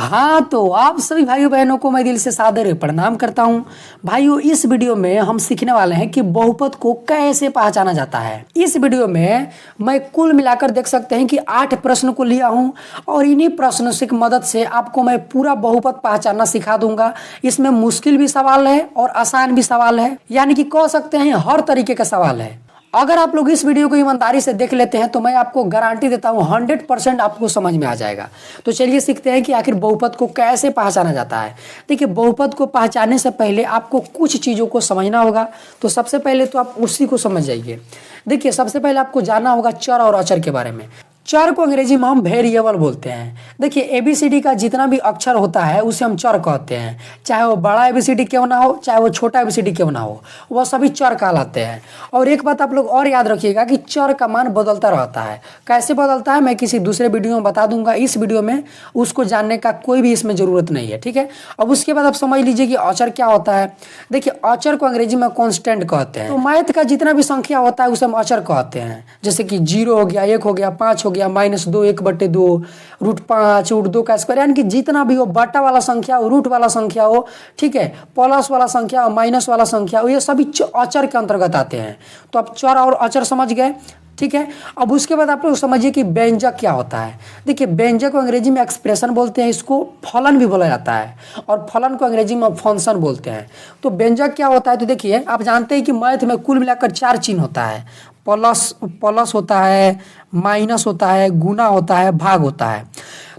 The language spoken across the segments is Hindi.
हाँ, तो आप सभी भाइयों बहनों को मैं दिल से सादर प्रणाम करता हूँ। भाइयों, इस वीडियो में हम सीखने वाले हैं कि बहुपद को कैसे पहचाना जाता है। इस वीडियो में मैं कुल मिलाकर देख सकते हैं कि 8 प्रश्न को लिया हूँ और इन्हीं प्रश्नों की मदद से आपको मैं पूरा बहुपद पहचानना सिखा दूंगा। इसमें मुश्किल भी सवाल है और आसान भी सवाल है, यानी कि कह सकते हैं हर तरीके का सवाल है। अगर आप लोग इस वीडियो को ईमानदारी से देख लेते हैं तो मैं आपको गारंटी देता हूं 100% आपको समझ में आ जाएगा। तो चलिए सीखते हैं कि आखिर बहुपद को कैसे पहचाना जाता है। देखिए, बहुपद को पहचानने से पहले आपको कुछ चीज़ों को समझना होगा। तो सबसे पहले तो आप उसी को समझ जाइए। देखिए, सबसे पहले आपको जानना होगा चर और अचर के बारे में। चर को अंग्रेजी में हम वेरिएबल बोलते हैं। देखिए, एबीसीडी का जितना भी अक्षर होता है उसे हम चर कहते हैं। चाहे वो बड़ा एबीसीडी क्यों ना हो, चाहे वो छोटा एबीसीडी क्यों ना हो, वह सभी चर कहलाते हैं। और एक बात आप लोग और याद रखिएगा कि चर का मान बदलता रहता है। कैसे बदलता है मैं किसी दूसरे वीडियो में बता दूंगा। इस वीडियो में उसको जानने का कोई भी इसमें जरूरत नहीं है, ठीक है। अब उसके बाद आप समझ लीजिए कि अचर क्या होता है। देखिए, अचर को अंग्रेजी में कांस्टेंट कहते हैं। तो मैथ का जितना भी संख्या होता है उसे हम अचर कहते हैं। जैसे कि 0 हो गया, 1 हो गया, 5 हो गया, -2, 1/2, √5, √2 का स्क्वायर, यानी कि जितना भी हो बटा वाला संख्या हो, रूट वाला संख्या हो, ठीक है, प्लस वाला संख्या हो, माइनस वाला संख्या हो, ये सभी अचर के अंतर्गत आते हैं। तो आप चर और अचर समझ गए, ठीक है। अब उसके बाद आप लोग समझिए कि व्यंजक क्या होता है। देखिए, व्यंजक को अंग्रेजी में एक्सप्रेशन बोलते हैं, इसको फलन भी बोला जाता है, और फलन को अंग्रेजी में फंक्शन बोलते हैं। तो व्यंजक क्या होता है, तो देखिए आप जानते हैं कि मैथ में कुल मिलाकर 4 चिन्ह होता है। प्लस होता है, माइनस होता है, गुना होता है, भाग होता है।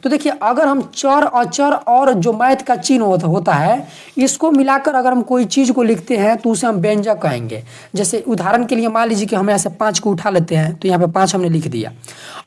तो देखिए, अगर हम चर, अचर और जो मैथ का चिन्ह होता है, इसको मिलाकर अगर हम कोई चीज़ को लिखते हैं तो उसे हम व्यंजक कहेंगे। जैसे उदाहरण के लिए मान लीजिए कि हम यहाँ से 5 को उठा लेते हैं, तो यहाँ पे 5 हमने लिख दिया।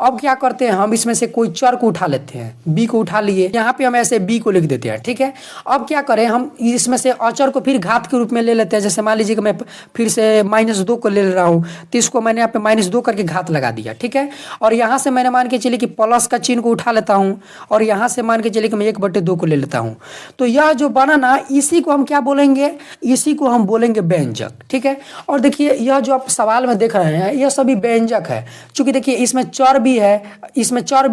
अब क्या करते हैं, हम इसमें से कोई चर को उठा लेते हैं, बी को उठा लिए, यहाँ पे हम ऐसे बी को लिख देते हैं, ठीक है। अब क्या करें, हम इसमें से अचर को फिर घात के रूप में ले लेते हैं। जैसे मान लीजिए कि मैं फिर से -2 को ले रहा हूँ, तो इसको मैंने यहाँ पे -2 करके घात लगा दिया, ठीक है। और यहाँ से मैंने मान के चलिए कि प्लस का चिन्ह को उठा लेता हूँ, और यहाँ से मान के चलिए कि मैं 1/2 को ले लेता हूँ। तो यह जो बना ना, इसी को हम क्या बोलेंगे, इसी को हम बोलेंगे व्यंजक, ठीक है। और देखिए, यह जो आप सवाल में देख रहे हैं यह सभी व्यंजक है। चूंकि देखिए इसमें चर भी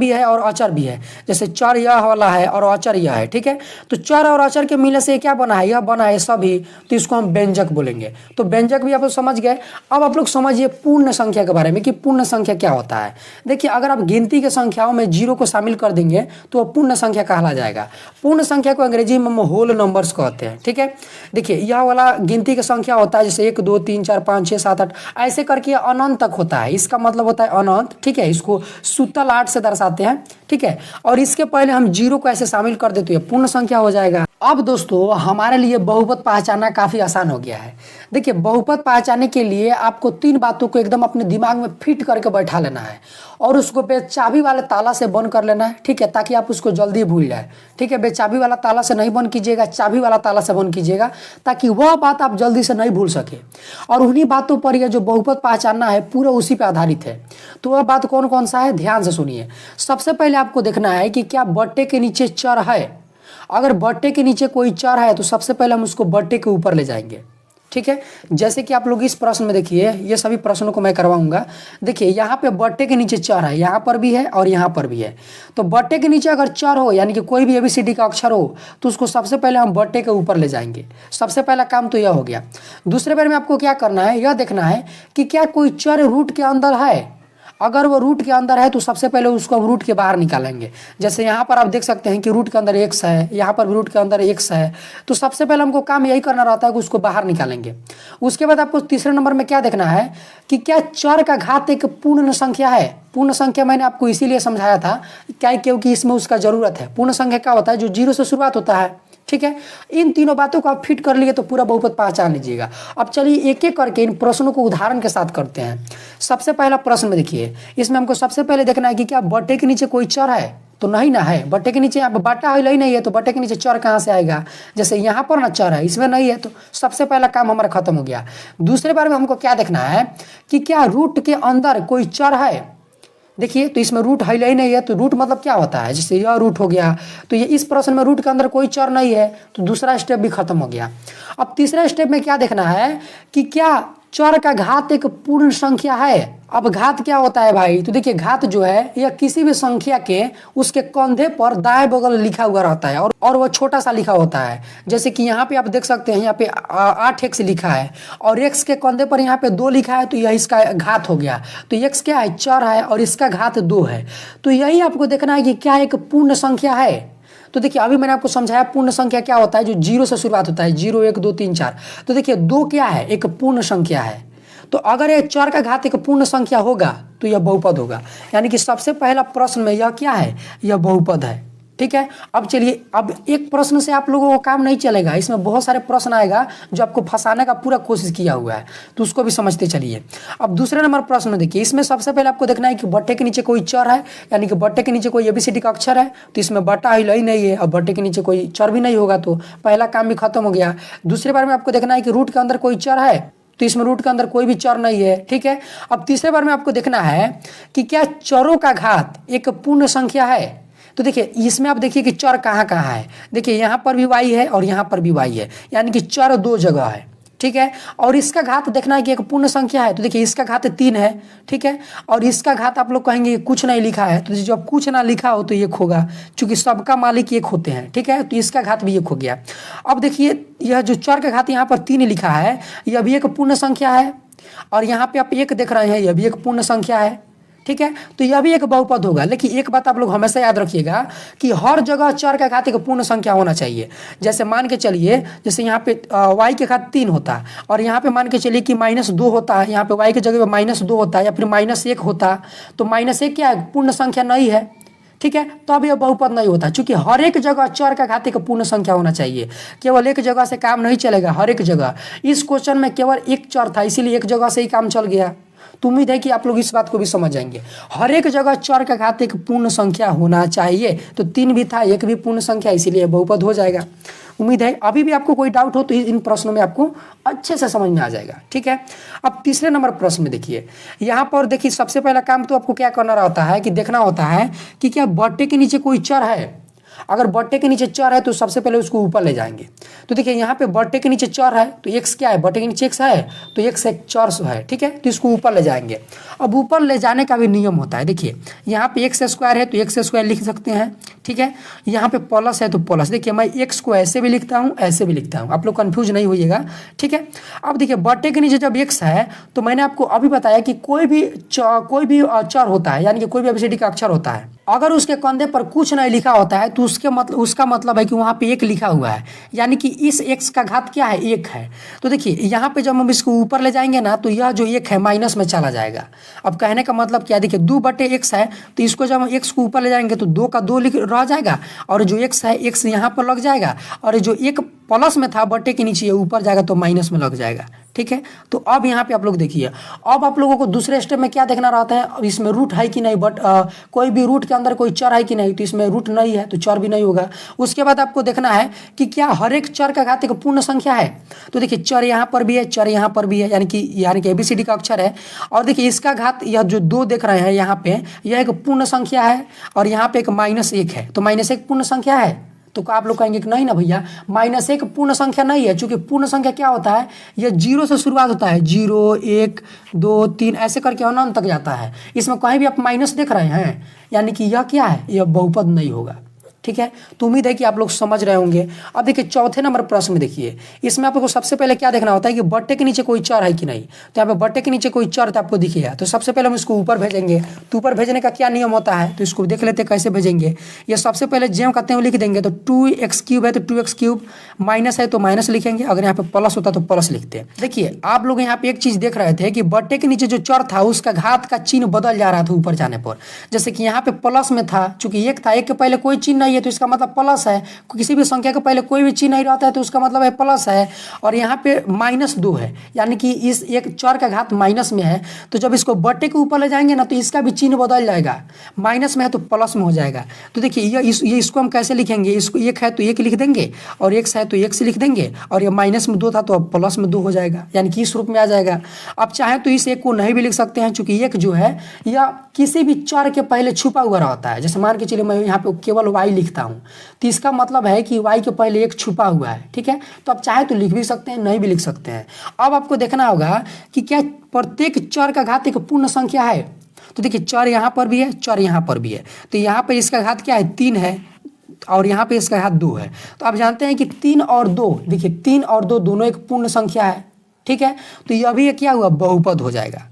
है और अचर भी है। जैसे चर यह वाला है और अचर यह है, ठीक है। तो चर और अचर के मिलने से क्या बना है, यह बना है सभी, तो इसको हम व्यंजक बोलेंगे। तो व्यंजक भी आप लोग समझ गए। अब आप लोग समझिए पूर्ण संख्या के बारे में कि पूर्ण संख्या क्या होता है। देखिए, अगर आप गिनती के संख्याओं में 0 को शामिल कर देंगे तो वह पूर्ण संख्या कहला जाएगा। पूर्ण संख्या को अंग्रेजी में हम होल नंबर्स कहते हैं, ठीक है। देखिए, यह वाला गिनती का संख्या होता है, जैसे 1 2 3 4 5 6 7 8 ऐसे करके अनंत तक होता है। इसका मतलब होता है अनंत, ठीक है। इसको सूतल 8 से दर्शाते हैं, ठीक है। और इसके पहले हम 0 को ऐसे शामिल कर देते हैं, पूर्ण संख्या हो जाएगा। अब दोस्तों, हमारे लिए बहुपद पहचानना काफ़ी आसान हो गया है। देखिए, बहुपद पहचानने के लिए आपको 3 बातों को एकदम अपने दिमाग में फिट करके बैठा लेना है, और उसको बेचाबी वाले ताला से बंद कर लेना है, ठीक है, ताकि आप उसको जल्दी भूल जाए, ठीक है। बेचाबी वाला ताला से नहीं बंद कीजिएगा, चाबी वाला ताला से बंद कीजिएगा, ताकि वह बात आप जल्दी से नहीं भूल सके। और उन्हीं बातों पर यह जो बहुपद पहचानना है पूरा उसी पर आधारित है। तो वह बात कौन कौन सा है, ध्यान से सुनिए। सबसे पहले आपको देखना है कि क्या बट्टे के नीचे चर है। अगर बट्टे के नीचे कोई चर है तो सबसे पहले हम उसको बट्टे के ऊपर ले जाएंगे, ठीक है। जैसे कि आप लोग इस प्रश्न में देखिए, ये सभी प्रश्नों को मैं करवाऊंगा। देखिए, यहाँ पे बट्टे के नीचे चर है, यहाँ पर भी है और यहाँ पर भी है। तो बट्टे के नीचे अगर चर हो, यानी कि कोई भी एबीसीडी का अक्षर हो, तो उसको सबसे पहले हम बट्टे के ऊपर ले जाएंगे। सबसे पहला काम तो यह हो गया। दूसरे बार में आपको क्या करना है, यह देखना है कि क्या कोई चर रूट के अंदर है। अगर वो रूट के अंदर है तो सबसे पहले उसको हम रूट के बाहर निकालेंगे। जैसे यहाँ पर आप देख सकते हैं कि रूट के अंदर x है, यहाँ पर भी रूट के अंदर x है। तो सबसे पहले हमको काम यही करना रहता है कि उसको बाहर निकालेंगे। उसके बाद आपको तीसरे नंबर में क्या देखना है कि क्या चर का घात एक पूर्ण संख्या है। पूर्ण संख्या मैंने आपको इसीलिए समझाया था क्या, क्योंकि इसमें उसका ज़रूरत है। पूर्ण संख्या क्या होता है, जो 0 से शुरुआत होता है, ठीक है। इन तीनों बातों को आप फिट कर लिए तो पूरा बहुपद पहचान लीजिएगा। अब चलिए एक एक करके इन प्रश्नों को उदाहरण के साथ करते हैं। सबसे पहला प्रश्न में देखिए, इसमें हमको सबसे पहले देखना है कि क्या बट्टे के नीचे कोई चर है। तो नहीं ना है, बट्टे के नीचे बाटा है नहीं है, तो बट्टे के नीचे चर कहाँ से आएगा। जैसे यहाँ पर ना चर है, इसमें नहीं है, तो सबसे पहला काम हमारा खत्म हो गया। दूसरे बार में हमको क्या देखना है कि क्या रूट के अंदर कोई चर है। देखिए, तो इसमें रूट है ही नहीं है, तो रूट मतलब क्या होता है, जैसे यह रूट हो गया, तो ये इस प्रश्न में रूट के अंदर कोई चर नहीं है, तो दूसरा स्टेप भी खत्म हो गया। अब तीसरे स्टेप में क्या देखना है कि क्या चर का घात एक पूर्ण संख्या है। अब घात क्या होता है भाई, तो देखिए घात जो है यह किसी भी संख्या के उसके कंधे पर दाएं बगल लिखा हुआ रहता है और वह छोटा सा लिखा होता है। जैसे कि यहाँ पे आप देख सकते हैं, यहाँ पे 8x लिखा है और x के कंधे पर यहाँ पे 2 लिखा है, तो यह इसका घात हो गया। तो x क्या है, चर है और इसका घात 2 है। तो यही आपको देखना है कि क्या एक पूर्ण संख्या है। तो देखिए अभी मैंने आपको समझाया पूर्ण संख्या क्या होता है, जो 0 से शुरुआत होता है, 0 1 2 3 4। तो देखिए 2 क्या है, एक पूर्ण संख्या है। तो अगर ये चर का घात एक पूर्ण संख्या होगा तो यह बहुपद होगा। यानी कि सबसे पहला प्रश्न में यह क्या है, यह बहुपद है। ठीक है, अब चलिए, अब एक प्रश्न से आप लोगों को काम नहीं चलेगा, इसमें बहुत सारे प्रश्न आएगा जो आपको फंसाने का पूरा कोशिश किया हुआ है, तो उसको भी समझते चलिए। अब दूसरे नंबर प्रश्न में देखिए, इसमें सबसे पहले आपको देखना है कि बट्टे के नीचे कोई चर है, यानी कि बट्टे के नीचे कोई ABCD का अक्षर है, तो इसमें बट्टा ही नहीं है और बट्टे के नीचे कोई चर भी नहीं होगा, तो पहला काम भी खत्म हो गया। दूसरे बार में आपको देखना है कि रूट के अंदर कोई चर है, तो इसमें रूट के अंदर कोई भी चर नहीं है। ठीक है, अब तीसरे बार में आपको देखना है कि क्या चरों का घात एक पूर्ण संख्या है। तो देखिए इसमें आप देखिए कि चर कहाँ कहाँ है, देखिए यहाँ पर भी y है और यहाँ पर भी y है, यानी कि चर 2 जगह है। ठीक है, और इसका घात देखना है कि एक पूर्ण संख्या है, तो देखिए इसका घात 3 है। ठीक है, और इसका घात आप लोग कहेंगे कुछ नहीं लिखा है, तो जब कुछ ना लिखा हो तो 1 होगा, क्योंकि सबका मालिक 1 होते हैं। ठीक है, तो इसका घात भी 1 हो गया। अब देखिए यह जो चर का घात यहाँ पर 3 लिखा है, यह भी एक पूर्ण संख्या है, और यहाँ पे आप 1 देख रहे हैं, यह भी एक पूर्ण संख्या है। ठीक है, तो यह भी एक बहुपद होगा। लेकिन एक बात आप लोग हमेशा याद रखिएगा कि हर जगह चर का घात एक पूर्ण संख्या होना चाहिए। जैसे मान के चलिए, जैसे यहाँ पे y के घात 3 होता है और यहाँ पे मान के चलिए कि -2 होता है, यहाँ पे y की जगह पे -2 होता है या फिर -1 होता, तो -1 क्या है, पूर्ण संख्या नहीं है। ठीक है, तो अब यह बहुपद नहीं होता, क्योंकि हर एक जगह चर का घात एक पूर्ण संख्या होना चाहिए। केवल एक जगह से काम नहीं चलेगा, हर एक जगह। इस क्वेश्चन में केवल एक चर था, इसीलिए एक जगह से ही काम चल गया। तो उम्मीद है कि आप लोग इस बात को भी समझ जाएंगे। हर एक जगह चर का घात एक पूर्ण संख्या होना चाहिए, तो 3 भी था, 1 भी पूर्ण संख्या, इसीलिए बहुपद हो जाएगा। उम्मीद है अभी भी आपको कोई डाउट हो तो इन प्रश्नों में आपको अच्छे से समझ में आ जाएगा। ठीक है, अब तीसरे नंबर प्रश्न में देखिए, यहाँ पर देखिए सबसे पहला काम तो आपको क्या करना रहता है कि देखना होता है कि क्या बट्टे के नीचे कोई चर है। अगर बट्टे के नीचे चर है तो सबसे पहले उसको ऊपर ले जाएंगे। तो देखिए यहाँ पे बट्टे के नीचे चर है, तो x क्या है, बट्टे के नीचे x है, तो x एक चर है। ठीक है, तो इसको ऊपर ले जाएंगे। अब ऊपर ले जाने का भी नियम होता है। देखिए यहाँ पे x² है तो x² लिख सकते हैं। ठीक है, यहाँ पे प्लस है तो प्लस। देखिए मैं x को ऐसे भी लिखता हूँ, ऐसे भी लिखता हूँ, आप लोग कंफ्यूज नहीं होइएगा। ठीक है, अब देखिए बट्टे के नीचे जब x है तो मैंने आपको अभी बताया कि कोई भी चर होता है, यानी कि कोई भी ABCD का अक्षर होता है, अगर उसके कंधे पर कुछ नहीं लिखा होता है तो उसका मतलब है कि वहाँ पे 1 लिखा हुआ है, यानी कि इस x का घात क्या है, 1 है। तो देखिए यहाँ पे जब हम इसको ऊपर ले जाएंगे ना, तो यह जो 1 है माइनस में चला जाएगा। अब कहने का मतलब क्या है, देखिए 2/x है, तो इसको जब हम x को ऊपर ले जाएंगे तो 2 का 2 रह जाएगा, और जो x है x यहाँ पर लग जाएगा, और जो 1 प्लस में था बट्टे के नीचे ऊपर जाएगा तो माइनस में लग जाएगा। ठीक है, तो अब यहाँ पे आप लोग देखिए, अब आप लोगों को दूसरे स्टेप में क्या देखना रहता है, अब इसमें रूट है कि नहीं, कोई भी रूट के अंदर कोई चर है कि नहीं, तो इसमें रूट नहीं है तो चर भी नहीं होगा। उसके बाद आपको देखना है कि क्या हर एक चर का घात एक पूर्ण संख्या है। तो देखिए चर यहाँ पर भी है, चर यहाँ पर भी है, यानी कि ABCD का अक्षर है। और देखिए इसका घात, यह जो 2 देख रहे हैं यहाँ पे, यह एक पूर्ण संख्या है, और यहाँ पे एक -1 है, तो -1 पूर्ण संख्या है। तो आप लोग कहेंगे कि नहीं ना भैया, -1 पूर्ण संख्या नहीं है, क्योंकि पूर्ण संख्या क्या होता है, यह 0 से शुरुआत होता है, 0 1 2 3 ऐसे करके अनंत तक जाता है। इसमें कहीं भी आप माइनस देख रहे हैं, यानी कि यह क्या है, यह बहुपद नहीं होगा। ठीक है, तो उम्मीद है कि आप लोग समझ रहे होंगे। अब देखिए चौथे नंबर प्रश्न में देखिए, इसमें आपको सबसे पहले क्या देखना होता है कि बट्टे के नीचे कोई चर है कि नहीं। तो यहाँ पे बट्टे के नीचे कोई चर तो आपको दिखेगा, तो सबसे पहले हम इसको ऊपर भेजेंगे। तो ऊपर भेजने का क्या नियम होता है, तो इसको देख लेते हैं कैसे भेजेंगे। ये सबसे पहले जेम कहते हैं लिख देंगे, तो 2x³ है तो 2x³ माइनस है तो माइनस लिखेंगे, अगर यहाँ पे प्लस होता तो प्लस लिखते हैं। देखिए आप लोग यहाँ पे एक चीज देख रहे थे कि बट्टे के नीचे जो चर था उसका घात का चिन्ह बदल जा रहा था ऊपर जाने पर। जैसे कि यहाँ पे प्लस में था, चूंकि 1 था, 1 के पहले कोई चिन्ह नहीं है तो इसका मतलब प्लस है। किसी भी संख्या के पहले कोई भी चिन्ह नहीं रहता है तो उसका मतलब है प्लस है। और यहाँ पे -2 है, यानी कि इस एक चर का घात माइनस में है, तो जब इसको बट्टे के ऊपर ले जाएंगे ना तो इसका भी चिन्ह बदल जाएगा, माइनस में है तो प्लस में हो जाएगा। तो देखिए ये इसको हम कैसे लिखेंगे, इसको 1 है तो 1 लिख देंगे, और x है तो x लिख देंगे, और ये -2 था तो अब +2 हो जाएगा, यानी कि इस रूप में आ जाएगा। अब चाहे तो इस 1 को नहीं भी लिख सकते हैं, चूंकि 1 जो है या किसी भी चर के पहले छुपा हुआ रहता है। जैसे मान के चलिए मैं यहाँ पे केवल y लिखता हूँ तो इसका मतलब है कि y के पहले एक छुपा हुआ है, ठीक है। तो आप चाहे तो लिख भी सकते हैं, नहीं भी लिख सकते हैं। अब आपको देखना होगा कि क्या प्रत्येक चर का घात एक पूर्ण संख्या है। तो देखिए चर यहाँ पर भी है, चर यहाँ पर भी है, तो यहाँ पे इसका घात क्या है 3 है और यहाँ पे इसका घात 2 है। तो आप जानते हैं कि 3 और 2, देखिए 3 और 2 दोनों एक पूर्ण संख्या है, ठीक है। तो यह भी क्या हुआ, बहुपद हो जाएगा।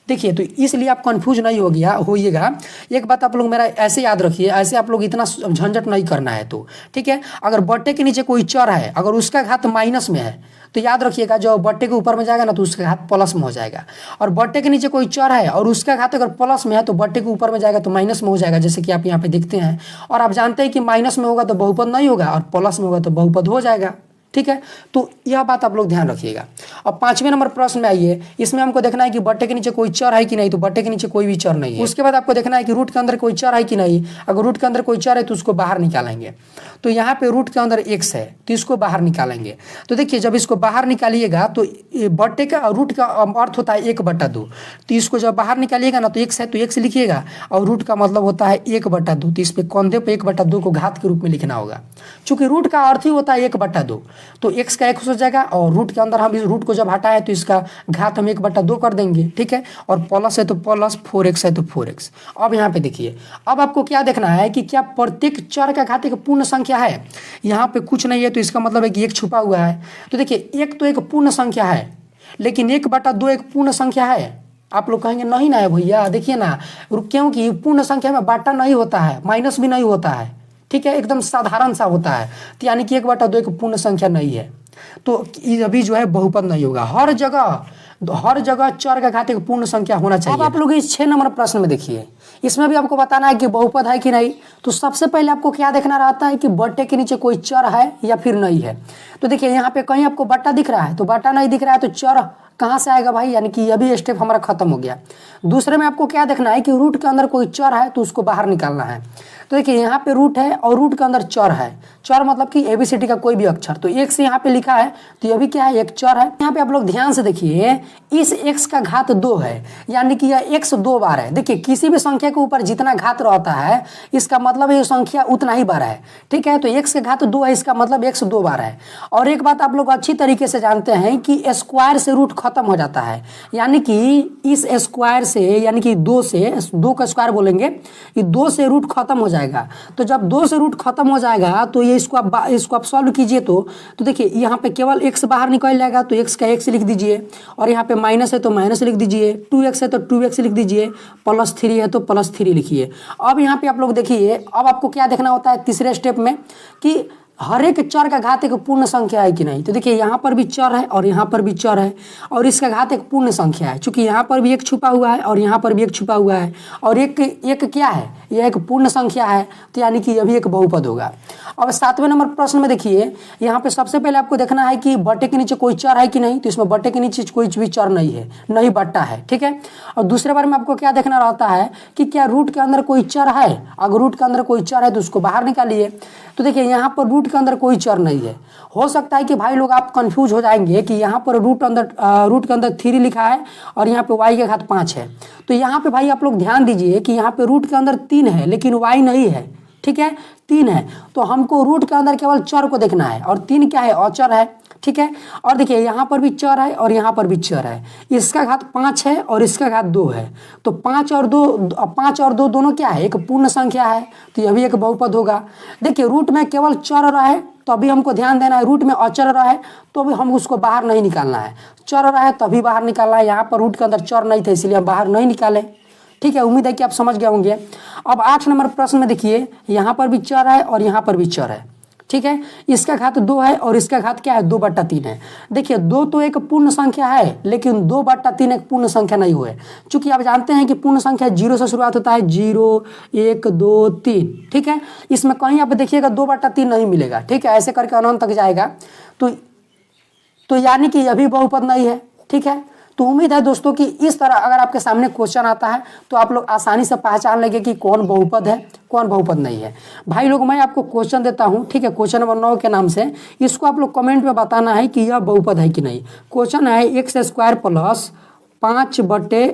देखिए तो इसलिए आप कंफ्यूज नहीं होइएगा। एक बात आप लोग मेरा ऐसे याद रखिए, ऐसे आप लोग इतना झंझट नहीं करना है तो, ठीक है। अगर बट्टे के नीचे कोई चर है, अगर उसका घात माइनस में है तो याद रखिएगा जो बट्टे के ऊपर में जाएगा ना तो उसका घात प्लस में हो जाएगा। और बट्टे के नीचे कोई चर है और उसका घात अगर प्लस में है तो बट्टे के ऊपर में जाएगा तो माइनस में हो जाएगा, जैसे कि आप यहाँ पे देखते हैं। और आप जानते हैं कि माइनस में होगा तो बहुपद नहीं होगा और प्लस में होगा तो बहुपद हो जाएगा, ठीक है। तो यह बात आप लोग ध्यान रखिएगा। अब 5वें नंबर प्रश्न में आइए, इसमें हमको देखना है कि बट्टे के नीचे कोई चर है कि नहीं। तो बट्टे के नीचे कोई भी चर नहीं है। उसके बाद आपको देखना है कि रूट के अंदर कोई चर है कि नहीं। अगर रूट के अंदर कोई चर है तो उसको बाहर निकालेंगे। तो यहाँ पे रूट के अंदर x है तो इसको बाहर निकालेंगे। तो देखिए जब इसको बाहर निकालिएगा तो बट्टे का रूट का अर्थ होता है 1/2। तो इसको जब बाहर निकालिएगा ना तो x है तो x लिखिएगा और रूट का मतलब होता है 1/2। तो इस पे कंधे पे 1/2 को घात के रूप में लिखना होगा। चूंकि रूट का अर्थ ही होता है 1/2 तो x का 1 हो जाएगा और रूट के अंदर हम इस रूट को जब हटाए तो इसका घात हम 1/2 कर देंगे, ठीक है। और प्लस है तो प्लस, 4x है तो 4x। अब यहाँ पे देखिए, अब आपको क्या देखना है कि क्या प्रत्येक चर का घात एक पूर्ण संख्या है। यहाँ पे कुछ नहीं है तो इसका मतलब है कि एक छुपा हुआ है। तो देखिए एक तो एक पूर्ण संख्या है, लेकिन 1/2 एक पूर्ण संख्या है। आप लोग कहेंगे नहीं ना है भैया, देखिए ना, क्योंकि पूर्ण संख्या में बाटा नहीं होता है, माइनस भी नहीं होता है, ठीक है, एकदम साधारण सा होता है। तो यानी कि 1/2 एक पूर्ण संख्या नहीं है, तो अभी जो है बहुपद नहीं होगा। हर जगह चर का घात एक पूर्ण संख्या होना चाहिए। अब आप लोग इस 6 नंबर प्रश्न में देखिए, इसमें भी आपको बताना है कि बहुपद है कि नहीं। तो सबसे पहले आपको क्या देखना रहता है कि बट्टे के नीचे कोई चर है या फिर नहीं है। तो देखिए यहाँ पे कहीं आपको बट्टा दिख रहा है तो बट्टा नहीं दिख रहा है तो चर कहाँ से आएगा भाई, यानी कि यह भी स्टेप हमारा खत्म हो गया। दूसरे में आपको क्या देखना है कि रूट के अंदर कोई चर है तो उसको बाहर निकालना है। तो देखिए यहाँ पे रूट है और रूट के अंदर चर है, चर मतलब कि ABCD का कोई भी अक्षर, तो एक से यहाँ पे लिखा है तो यह भी क्या है, एक चर है। यहाँ पे आप लोग ध्यान से देखिए, इस x का घात 2 है, यानी कि यह x 2 बार है। देखिए किसी भी संख्या के ऊपर जितना घात रहता है इसका मतलब ये संख्या उतना ही बार है, ठीक है। तो x का घात 2 है, इसका मतलब x 2 बार है। और एक बात आप लोग अच्छी तरीके से जानते हैं कि स्क्वायर से रूट खत्म हो जाता है, यानी कि इस स्क्वायर से, यानी कि 2 का स्क्वायर बोलेंगे, ये 2 से रूट खत्म हो जाएगा। तो जब 2 से रूट खत्म हो जाएगा तो ये इसको आप सॉल्व कीजिए तो देखिए यहाँ पे केवल x बाहर निकल जाएगा तो x का x लिख दीजिए, और यहाँ पे माइनस है तो माइनस लिख दीजिए, 2x है तो 2x लिख दीजिए, +3 है तो +3 लिखिए। अब यहाँ पे आप लोग देखिए, अब आपको क्या देखना होता है तीसरे स्टेप में कि हर एक चर का घात एक पूर्ण संख्या है कि नहीं। तो देखिए यहाँ पर भी चर है और यहाँ पर भी चर है और इसका घात एक पूर्ण संख्या है, चूंकि यहाँ पर भी एक छुपा हुआ है और यहाँ पर भी एक छुपा हुआ है और एक क्या है, यह एक पूर्ण संख्या है, तो यानी कि यह भी एक बहुपद होगा। अब 7वें नंबर प्रश्न में देखिए, यहाँ पे सबसे पहले आपको देखना है कि बट्टे के नीचे कोई चर है कि नहीं। तो इसमें बट्टे के नीचे कोई भी चर नहीं है, नहीं बट्टा है, ठीक है। और दूसरे बार में आपको क्या देखना रहता है कि क्या रूट के अंदर कोई चर है। अगर रूट के अंदर कोई चर है तो उसको बाहर निकालिए। तो देखिए यहाँ पर रूट के अंदर कोई चर नहीं है। हो सकता है कि भाई लोग आप कंफ्यूज हो जाएंगे कि यहाँ पर रूट के अंदर 3 लिखा है और यहाँ पे y के घात 5 है। तो यहाँ पे भाई आप लोग ध्यान दीजिए कि यहाँ पे रूट के अंदर 3 है लेकिन y नहीं है, ठीक है, 3 है। तो हमको रूट के अंदर केवल चर को देखना है और 3 क्या है, अचर है, ठीक है। और देखिए यहाँ पर भी चर है और यहाँ पर भी चर है, इसका घात 5 है और इसका घात 2 है। तो 5 और 2 दोनों क्या है, एक पूर्ण संख्या है, तो यह भी एक बहुपद होगा। देखिए रूट में केवल चर रहे तो अभी हमको ध्यान देना है, रूट में अचर रहे तो अभी हम उसको बाहर नहीं निकालना है, चर रहे तभी बाहर निकालना है। यहाँ पर रूट के अंदर चर नहीं थे इसलिए हम बाहर नहीं निकाले, ठीक है। उम्मीद है कि आप समझ गए होंगे। अब 8 नंबर प्रश्न में देखिए, यहाँ पर भी चर है और यहाँ पर भी चर है, ठीक है। इसका घात 2 है और इसका घात क्या है, 2/3 है। देखिए 2 तो एक पूर्ण संख्या है लेकिन 2/3 एक पूर्ण संख्या नहीं हुए, चूंकि आप जानते हैं कि पूर्ण संख्या 0 से शुरुआत होता है, 0 1 2 3, ठीक है। इसमें कहीं आप देखिएगा 2/3 नहीं मिलेगा, ठीक है, ऐसे करके अनंत तक जाएगा। तो यानी कि यह भी बहुपद नहीं है, ठीक है। तो उम्मीद है दोस्तों कि इस तरह अगर आपके सामने क्वेश्चन आता है तो आप लोग आसानी से पहचान लेंगे कि कौन बहुपद है कौन बहुपद नहीं है। भाई लोग मैं आपको क्वेश्चन देता हूं, ठीक है, क्वेश्चन नंबर 9 के नाम से, इसको आप लोग कमेंट में बताना है कि यह बहुपद है कि नहीं। क्वेश्चन है x² + 5/,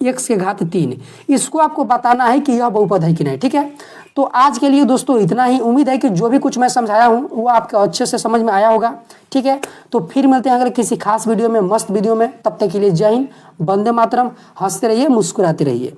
x के घात 3। इसको आपको बताना है कि यह बहुपद है कि नहीं। ठीक है, तो आज के लिए दोस्तों इतना ही। उम्मीद है कि जो भी कुछ मैं समझाया हूँ वो आपको अच्छे से समझ में आया होगा। ठीक है, तो फिर मिलते हैं अगर किसी खास वीडियो में, मस्त वीडियो में। तब तक के लिए जय हिंद, वंदे मातरम। हंसते रहिए, मुस्कुराते रहिए।